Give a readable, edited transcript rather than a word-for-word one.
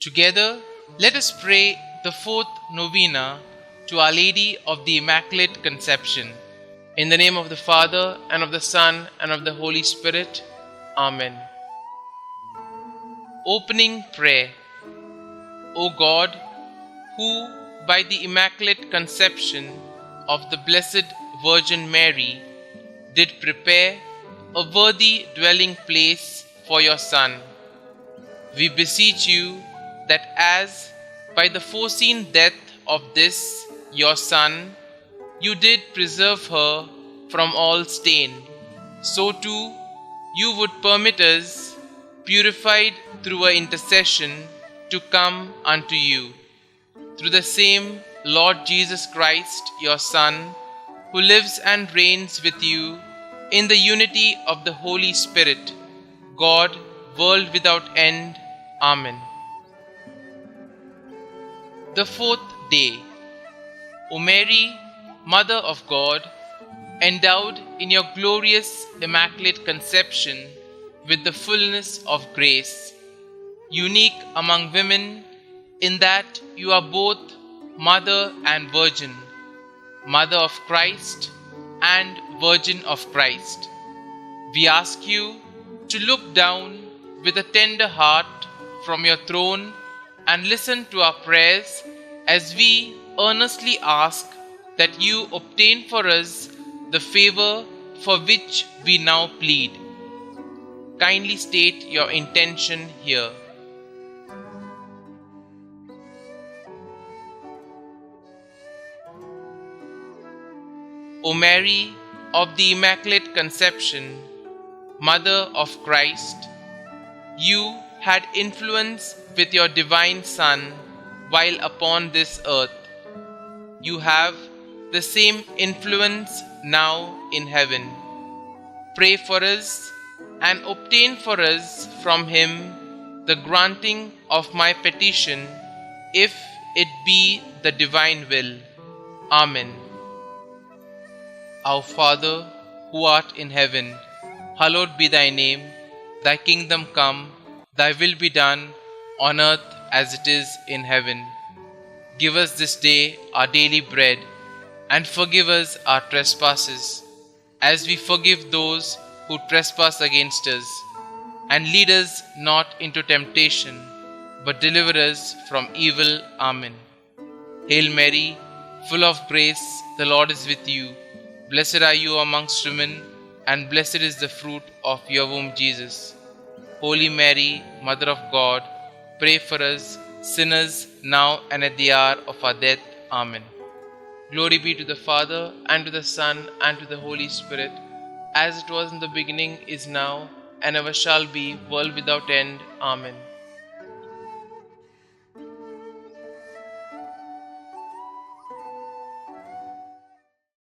Together, let us pray the fourth novena to Our Lady of the Immaculate Conception. In the name of the Father, and of the Son, and of the Holy Spirit. Amen. Opening Prayer. O God, who by the Immaculate Conception of the Blessed Virgin Mary did prepare a worthy dwelling place for your Son, we beseech you that as by the foreseen death of this your Son you did preserve her from all stain, so too you would permit us, purified through her intercession, to come unto you. Through the same Lord Jesus Christ, your Son, who lives and reigns with you in the unity of the Holy Spirit, God, world without end. Amen. The fourth day. O Mary, Mother of God, endowed in your glorious Immaculate Conception with the fullness of grace, unique among women in that you are both Mother and Virgin, Mother of Christ and Virgin of Christ, we ask you to look down with a tender heart from your throne and listen to our prayers as we earnestly ask that you obtain for us the favor for which we now plead. Kindly state your intention here. O Mary of the Immaculate Conception, Mother of Christ, you had influence with your divine Son while upon this earth. You have the same influence now in heaven. Pray for us and obtain for us from him the granting of my petition, if it be the divine will. Amen. Our Father, who art in heaven, hallowed be thy name. Thy kingdom come, thy will be done, on earth as it is in heaven. Give us this day our daily bread, and forgive us our trespasses, as we forgive those who trespass against us. And lead us not into temptation, but deliver us from evil. Amen. Hail Mary, full of grace, the Lord is with you. Blessed are you amongst women, and blessed is the fruit of your womb, Jesus. Holy Mary, Mother of God, pray for us sinners, now and at the hour of our death. Amen. Glory be to the Father, and to the Son, and to the Holy Spirit, as it was in the beginning, is now, and ever shall be, world without end. Amen.